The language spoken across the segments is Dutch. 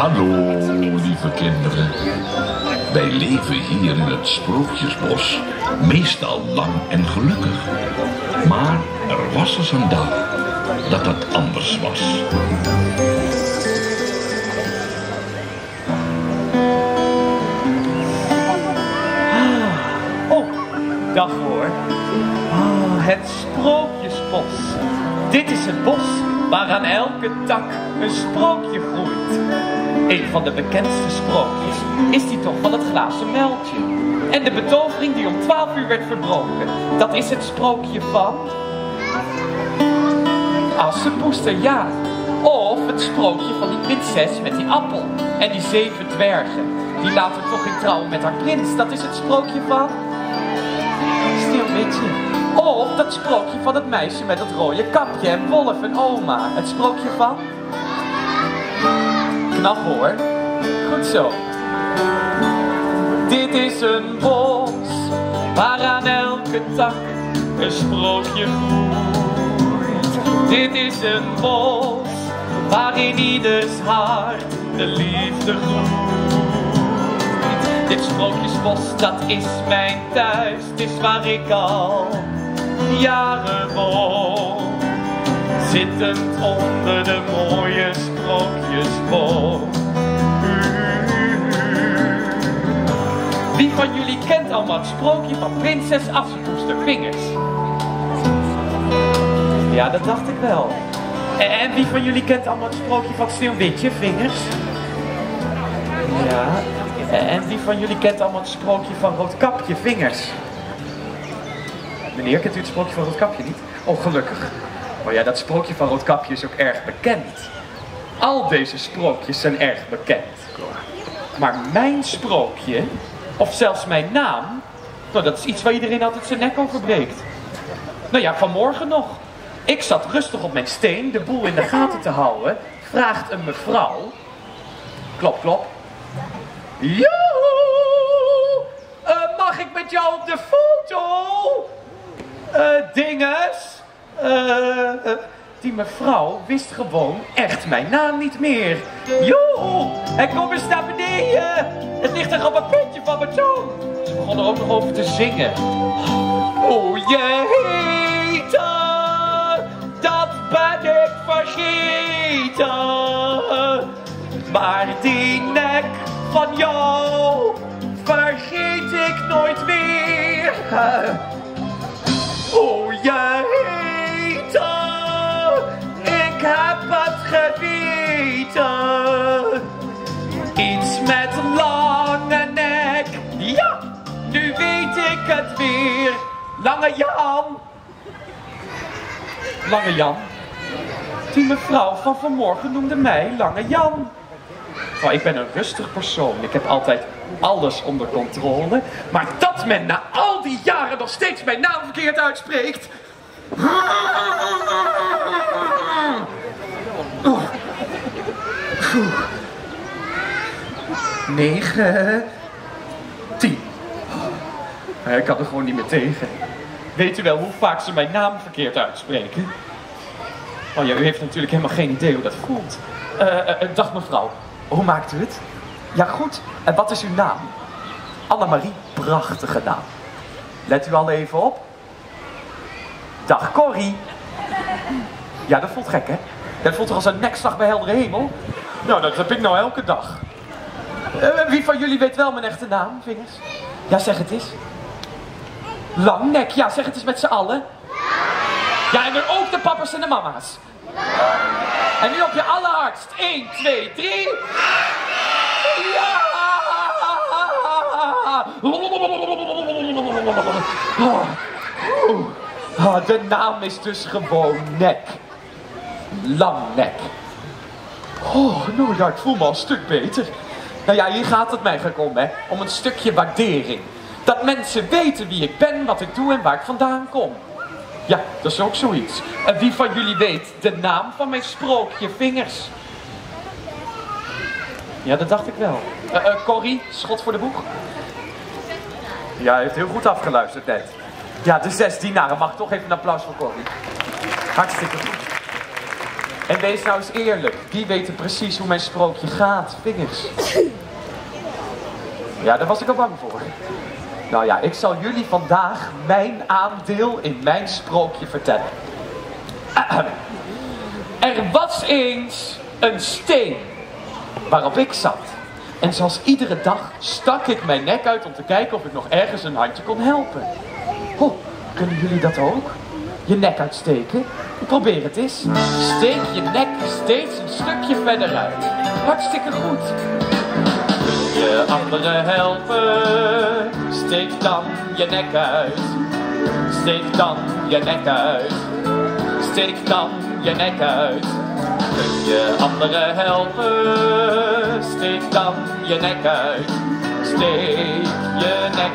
Hallo, lieve kinderen. Wij leven hier in het Sprookjesbos, meestal lang en gelukkig. Maar er was eens een dag dat het anders was. Dag hoor. Oh, het Sprookjesbos. Dit is het bos waar aan elke tak een sprookje groeit. Een van de bekendste sprookjes is die toch van het glazen muiltje. En de betovering die om 12 uur werd verbroken. Dat is het sprookje van Assepoester, ja. Of het sprookje van die prinses met die appel. En die 7 dwergen. Die later toch ging trouwen met haar prins. Dat is het sprookje van Sneeuwwitje. Of dat sprookje van het meisje met het rode kapje en Wolf en oma. Het sprookje van Knap hoor. Goed zo. Dit is een bos waar aan elke tak een sprookje groeit. Dit is een bos waar in ieders hart de liefde groeit. Dit sprookjesbos, dat is mijn thuis, het is waar ik al jaren woon. Zittend onder de mooie sprookjesboom. Wie van jullie kent allemaal het sprookje van prinses Assepoester Vingers? Ja, dat dacht ik wel. En wie van jullie kent allemaal het sprookje van Sneeuwwitje Vingers? Ja. En wie van jullie kent allemaal het sprookje van Roodkapje Vingers? Meneer, kent u het sprookje van Roodkapje niet? Oh, gelukkig. Maar ja, dat sprookje van Roodkapje is ook erg bekend. Al deze sprookjes zijn erg bekend. Maar mijn sprookje, of zelfs mijn naam, nou, dat is iets waar iedereen altijd zijn nek over breekt. Nou ja, vanmorgen nog. Ik zat rustig op mijn steen de boel in de gaten te houden. Vraagt een mevrouw. Klop, klop. Joehoe! Mag ik met jou op de foto? Dinges? Die mevrouw wist gewoon echt mijn naam niet meer. Joehoe! En kom eens naar beneden. Het ligt er op een puntje van mijn toon. Ze begon er ook nog over te zingen. O je heten, dat ben ik vergeten. Maar die nek van jou vergeet ik nooit meer. O je heten, ik heb het geweten. Iets met lange nek, ja, nu weet ik het weer. Lange Jan. Lange Jan. Die mevrouw van vanmorgen noemde mij Lange Jan. Oh, ik ben een rustig persoon. Ik heb altijd alles onder controle. Maar dat men na al die jaren nog steeds mijn naam verkeerd uitspreekt. 9, 10. Ik kan er gewoon niet meer tegen. Weet u wel hoe vaak ze mijn naam verkeerd uitspreken? Oh ja, u heeft natuurlijk helemaal geen idee hoe dat voelt. Dag mevrouw. Hoe maakt u het? Ja, goed. En wat is uw naam? Annemarie, prachtige naam. Let u al even op. Dag Corrie. Ja, dat voelt gek, hè? Dat voelt toch als een nekslag bij heldere hemel? Nou, dat heb ik nou elke dag. Wie van jullie weet wel mijn echte naam, Vingers? Ja, zeg het eens. Langnek, ja, zeg het eens met z'n allen. Ja, en er ook de papa's en de mama's. En nu op je allerhardst. 1, 2, 3. Ja! De naam is dus gewoon Nek. Langnek. Oh, nou ja, ik voel me al een stuk beter. Nou ja, hier gaat het mij gekomen, hè. Om een stukje waardering. Dat mensen weten wie ik ben, wat ik doe en waar ik vandaan kom. Ja, dat is ook zoiets. En wie van jullie weet de naam van mijn sprookje Vingers? Ja, dat dacht ik wel. Corrie, schot voor de boeg. Ja, hij heeft heel goed afgeluisterd net. Ja, de 6 dienaren. Mag toch even een applaus voor Corrie. Hartstikke goed. En wees nou eens eerlijk. Wie weet precies hoe mijn sprookje gaat? Vingers. Ja, daar was ik al bang voor. Nou ja, ik zal jullie vandaag mijn aandeel in mijn sprookje vertellen. Er was eens een steen waarop ik zat. En zoals iedere dag stak ik mijn nek uit om te kijken of ik nog ergens een handje kon helpen. Oh, kunnen jullie dat ook? Je nek uitsteken? Probeer het eens. Steek je nek steeds een stukje verder uit. Hartstikke goed. Kun je anderen helpen? Steek dan je nek uit. Steek dan je nek uit. Steek dan je nek uit. Kun je anderen helpen? Steek dan je nek uit. Steek je nek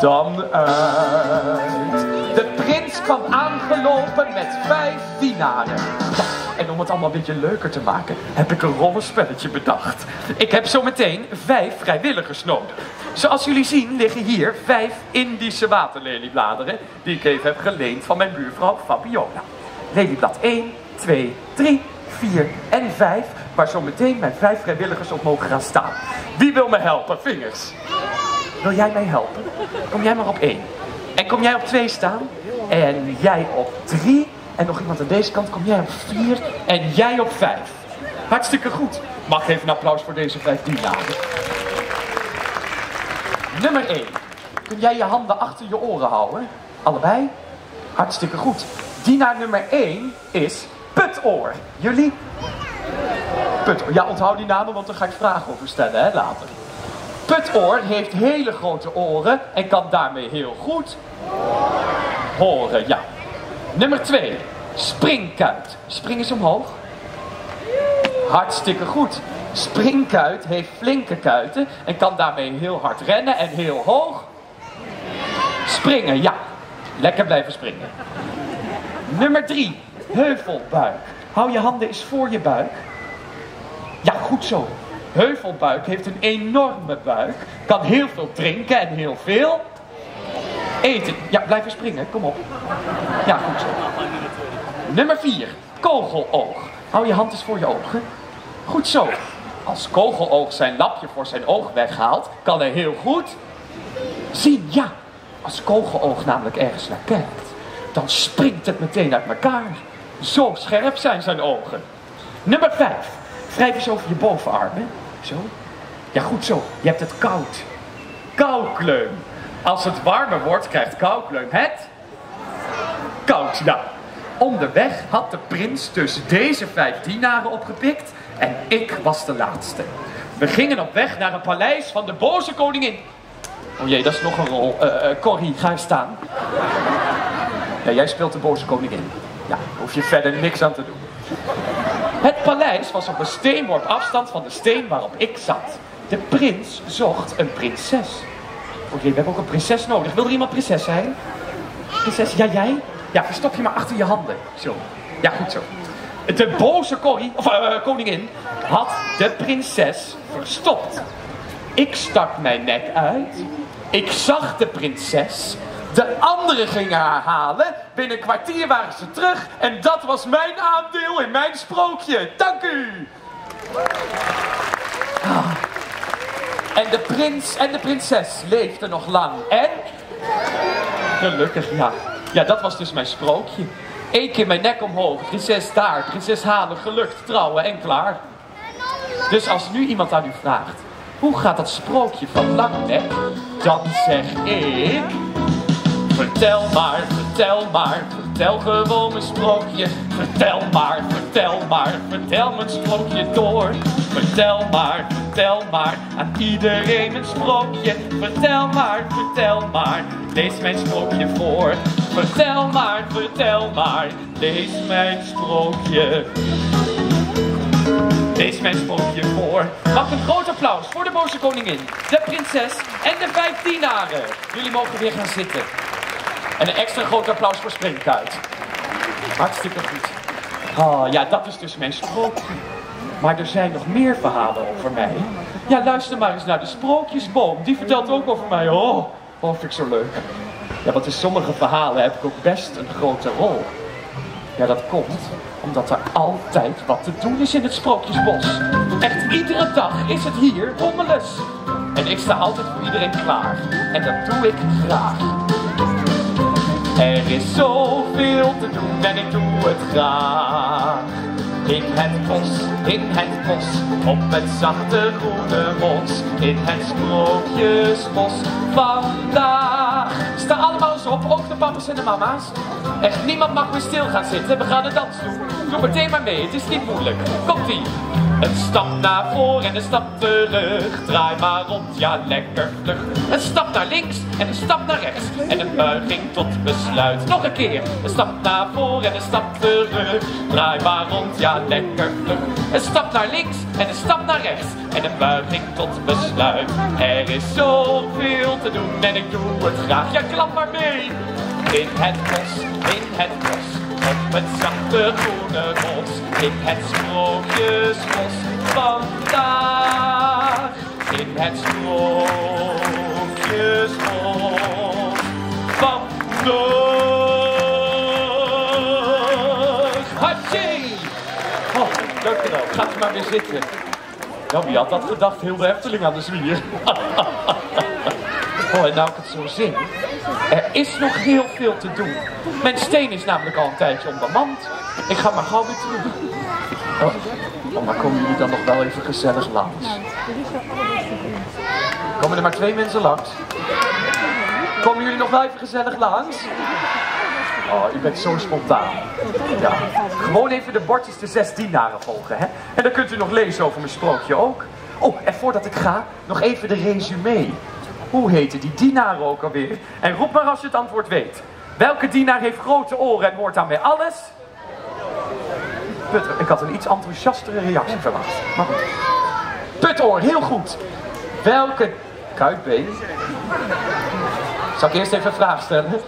dan uit. De prins kwam aangelopen met 5 dienaren. Ja, en om het allemaal een beetje leuker te maken, heb ik een rollenspelletje bedacht. Ik heb zometeen 5 vrijwilligers nodig. Zoals jullie zien liggen hier 5 Indische waterleliebladeren, die ik even heb geleend van mijn buurvrouw Fabiola. Lelieblad 1, 2, 3, 4 en 5, waar zometeen mijn 5 vrijwilligers op mogen gaan staan. Wie wil me helpen? Vingers. Wil jij mij helpen? Kom jij maar op 1. En kom jij op 2 staan. En jij op 3. En nog iemand aan deze kant. Kom jij op 4. En jij op 5. Hartstikke goed. Mag ik even een applaus voor deze 5 dienaren. Nummer 1. Kun jij je handen achter je oren houden? Allebei? Hartstikke goed. Dienaar nummer 1 is Putoor. Jullie? Putoor. Ja, onthoud die namen, want dan ga ik vragen over stellen, hè, later. Putoor heeft hele grote oren en kan daarmee heel goed horen, ja. Nummer 2, Springkuit. Spring eens omhoog. Hartstikke goed. Springkuit heeft flinke kuiten en kan daarmee heel hard rennen en heel hoog springen, ja. Lekker blijven springen. Nummer 3, Heuvelbuik. Hou je handen eens voor je buik. Ja, goed zo. Heuvelbuik heeft een enorme buik, kan heel veel drinken en heel veel eten. Ja, blijf springen, kom op. Ja, goed zo. Nummer 4, Kogeloog. Hou je hand eens voor je ogen. Goed zo. Als Kogeloog zijn lapje voor zijn oog weghaalt, kan hij heel goed zien. Ja, als Kogeloog namelijk ergens naar kijkt, dan springt het meteen uit elkaar. Zo scherp zijn zijn ogen. Nummer 5. Wrijf eens over je bovenarmen. Zo. Ja, goed zo. Je hebt het koud. Koukleum. Als het warmer wordt, krijgt Koukleum het koud. Nou, onderweg had de prins dus deze 5 dienaren opgepikt en ik was de laatste. We gingen op weg naar een paleis van de boze koningin. Oh jee, dat is nog een rol. Corrie, ga eens staan. Ja, jij speelt de boze koningin. Ja, daar hoef je verder niks aan te doen. Het paleis was op een steenworp afstand van de steen waarop ik zat. De prins zocht een prinses. Oké, we hebben ook een prinses nodig. Wil er iemand prinses zijn? Prinses, ja jij? Ja, verstop je maar achter je handen. Zo. Ja, goed zo. De boze koningin had de prinses verstopt. Ik stak mijn nek uit. Ik zag de prinses. De anderen gingen haar halen. Binnen een kwartier waren ze terug. En dat was mijn aandeel in mijn sprookje. Dank u. En de prins en de prinses leefden nog lang. En? Gelukkig, ja. Ja, dat was dus mijn sprookje. 1 keer mijn nek omhoog. Prinses daar. Prinses halen. Gelukt. Trouwen. En klaar. Dus als nu iemand aan u vraagt: hoe gaat dat sprookje van Langnek? Dan zeg ik: vertel maar, vertel maar, vertel gewoon mijn sprookje. Vertel maar, vertel maar, vertel mijn sprookje door. Vertel maar, aan iedereen een sprookje. Vertel maar, lees mijn sprookje voor. Vertel maar, lees mijn sprookje. Lees mijn sprookje voor. Mag een groot applaus voor de boze koningin, de prinses en de 5 dienaren. Jullie mogen weer gaan zitten. En een extra groot applaus voor Springkuit. Hartstikke goed. Oh, ja, dat is dus mijn sprookje. Maar er zijn nog meer verhalen over mij. Ja, luister maar eens naar de sprookjesboom. Die vertelt ook over mij. Oh, vind ik zo leuk. Ja, want in sommige verhalen heb ik ook best een grote rol. Ja, dat komt omdat er altijd wat te doen is in het Sprookjesbos. Echt iedere dag is het hier rommelus. En ik sta altijd voor iedereen klaar. En dat doe ik graag. Er is zoveel te doen en ik doe het graag. In het bos, op het zachte groene mos. In het Sprookjesbos vandaag. Sta allemaal eens op, ook de papa's en de mama's. Echt, niemand mag meer stil gaan zitten, we gaan een dans doen. Doe meteen maar mee, het is niet moeilijk. Komt-ie! Een stap naar voor en een stap terug. Draai maar rond, ja lekker vlug. Een stap naar links en een stap naar rechts. En een buiging tot besluit. Nog een keer. Een stap naar voor en een stap terug. Draai maar rond, ja lekker vlug. Een stap naar links en een stap naar rechts. En een buiging tot besluit. Er is zoveel te doen en ik doe het graag. Ja, klap maar mee. In het bos, op het zachte groene mos. In het Sprookjesbos vandaag. In het Sprookjesbos vandaag. Hatjee! Oh, dankjewel. Gaat u maar weer zitten. Nou, wie had dat gedacht? Heel de Efteling aan de zwier. Oh, en nou ik het zo zing, er is nog heel veel te doen. Mijn steen is namelijk al een tijdje onbemand. Ik ga maar gauw weer terug. Oh, maar komen jullie dan nog wel even gezellig langs? Komen er maar 2 mensen langs? Komen jullie nog wel even gezellig langs? Oh, u bent zo spontaan. Ja, gewoon even de bordjes de 6 dienaren volgen, hè? En dan kunt u nog lezen over mijn sprookje ook. Oh, en voordat ik ga, nog even de resume. Hoe heten die dienaren ook alweer? En roep maar als je het antwoord weet. Welke dienaar heeft grote oren en hoort daarmee alles? Putter, ik had een iets enthousiastere reactie verwacht. Maar goed. Putoor, heel goed. Welke... Kuitbeen? Zal ik eerst even een vraag stellen?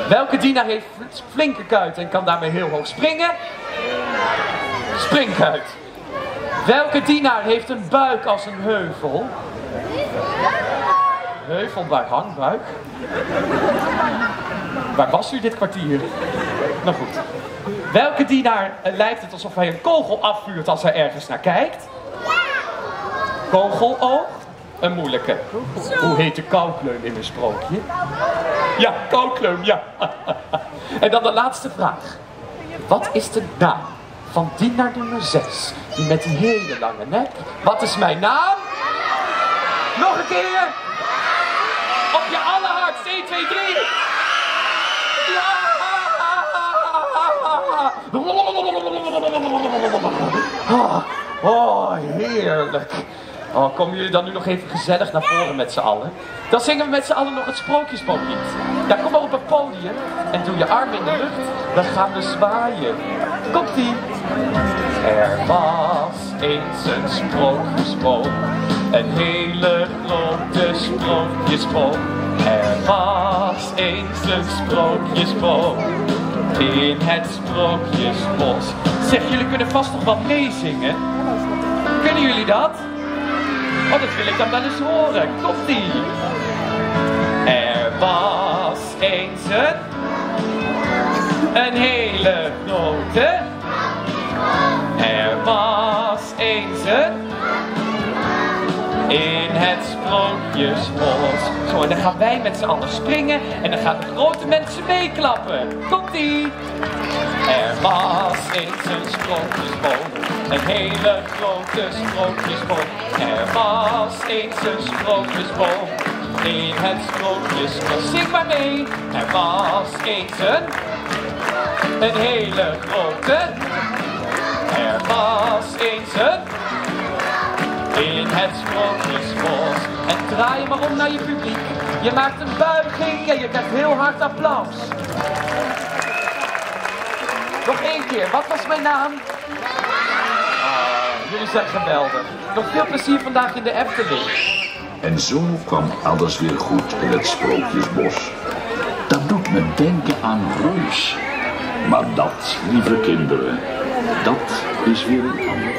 Welke dienaar heeft flinke kuit en kan daarmee heel hoog springen? Springkuit. Welke dienaar heeft een buik als een heuvel? Heuvelbuik, hangbuik. Waar was u dit kwartier? Nou goed. Welke dienaar lijkt het alsof hij een kogel afvuurt als hij ergens naar kijkt? Kogeloog? Een moeilijke. Hoe heet de koukleum in een sprookje? Ja, koukleum, ja. En dan de laatste vraag. Wat is de naam van dienaar nummer 6? Die met die hele lange nek. Wat is mijn naam? Nog een keer. Op je allerhardst. 1, 2, 3. Ja! Oh, heerlijk. Oh, komen jullie dan nu nog even gezellig naar voren met z'n allen? Dan zingen we met z'n allen nog het Sprookjesboslied. Ja, kom maar op het podium en doe je armen in de lucht. Dan gaan we zwaaien. Komt-ie. Er was eens een sprookjesboom. Een hele grote sprookjesboom. Er was eens een sprookjesboom. In het Sprookjesbos. Zeg, jullie kunnen vast nog wat meezingen. Kunnen jullie dat? Oh, dat wil ik dan wel eens horen. Komt-ie. Er was eens een hele grote. Er was eens in het Sprookjesbos. Zo, en dan gaan wij met z'n allen springen en dan gaan de grote mensen meeklappen. Komt-ie! Er was eens een sprookjesboom, een hele grote sprookjesboom. Er was eens een sprookjesboom, in het Sprookjesbos. Zing maar mee! Er was eens een hele grote. Er was eens in het Sprookjesbos. En draai je maar om naar je publiek. Je maakt een buiging en je krijgt heel hard applaus. Nog 1 keer, wat was mijn naam? Jullie zijn geweldig. Nog veel plezier vandaag in de Efteling. En zo kwam alles weer goed in het Sprookjesbos. Dat doet me denken aan Reus. Maar dat, lieve kinderen, dat is weer een ander